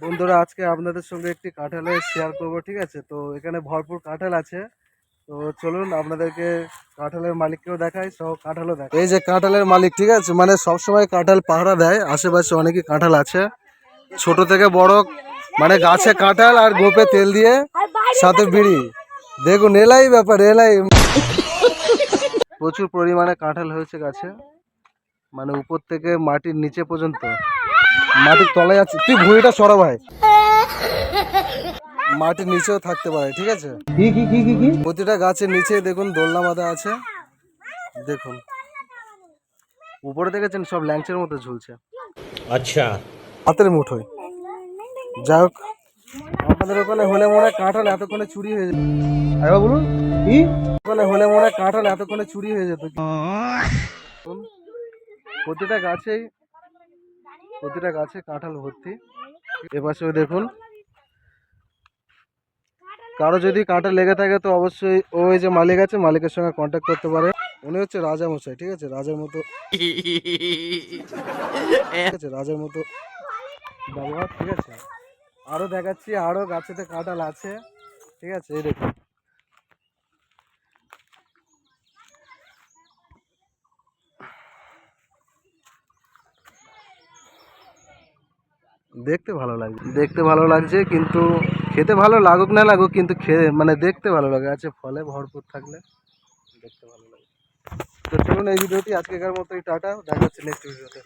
বন্ধুরা, আজকে আপনাদের সঙ্গে একটি কাঁঠালের শেয়ার করব, ঠিক আছে? তো এখানে ভরপুর কাঁঠাল আছে। তো চলুন আপনাদেরকে কাঁঠালের মালিককেও দেখাই, সহ কাঁঠালও দেখাই। এই যে কাঁঠালের মালিক, ঠিক আছে, মানে সবসময় কাঁঠাল পাহারা দেয়। আশেপাশে অনেকই কাঁঠাল আছে, ছোট থেকে বড়, মানে গাছে কাঁঠাল আর গোপে তেল দিয়ে সাথে বিড়ি। দেখুন, এলাই ব্যাপার, এলাই। প্রচুর পরিমাণে কাঁঠাল হয়েছে গাছে, মানে উপর থেকে মাটির নিচে পর্যন্ত। মাটির তলায় আছে, তুই ভুঁড়িটা সরা ভাই, মাটির নিচেও থাকতে পারে, ঠিক আছে? কি কি কি কি কি প্রতিটা গাছের নিচে দেখুন দোলনা বাঁধা আছে। দেখুন উপরে দেখেছেন, সব ল্যাংচের মতো ঝুলছে। আচ্ছা, হাতের মুঠোয়। যাই হোক, আপনাদের ওখানে হলে মনে হয় কাঁঠাল এতক্ষণে চুরি হয়ে যেত। আরে বলুন, কি ওখানে হলে মনে হয় কাঁঠাল এতক্ষণে চুরি হয়ে যেত। প্রতিটা গাছে কাঁঠাল ভর্তি। এপাশেও দেখুন, কারো যদি কাঁটা লেগে থাকে তো অবশ্যই ওই যে মালিক আছে, মালিকের সঙ্গে কন্ট্যাক্ট করতে পারে। উনি হচ্ছে রাজা মশাই, ঠিক আছে? রাজার মতো, ঠিক আছে, রাজার মতো ব্যবহার, ঠিক আছে? আরো দেখাচ্ছি, আরো গাছেতে কাঁঠাল আছে, ঠিক আছে? এই দেখুন, দেখতে ভালো লাগছে, কিন্তু খেতে ভালো লাগুক না লাগুক, কিন্তু খেয়ে মানে দেখতে ভালো লাগে আছে। ফলে ভরপুর থাকলে দেখতে ভালো লাগে। তো চলুন, এই ভিডিওটি আজকেকার মতোই টাটা, দেখা হচ্ছে নেক্সট ভিডিওতে।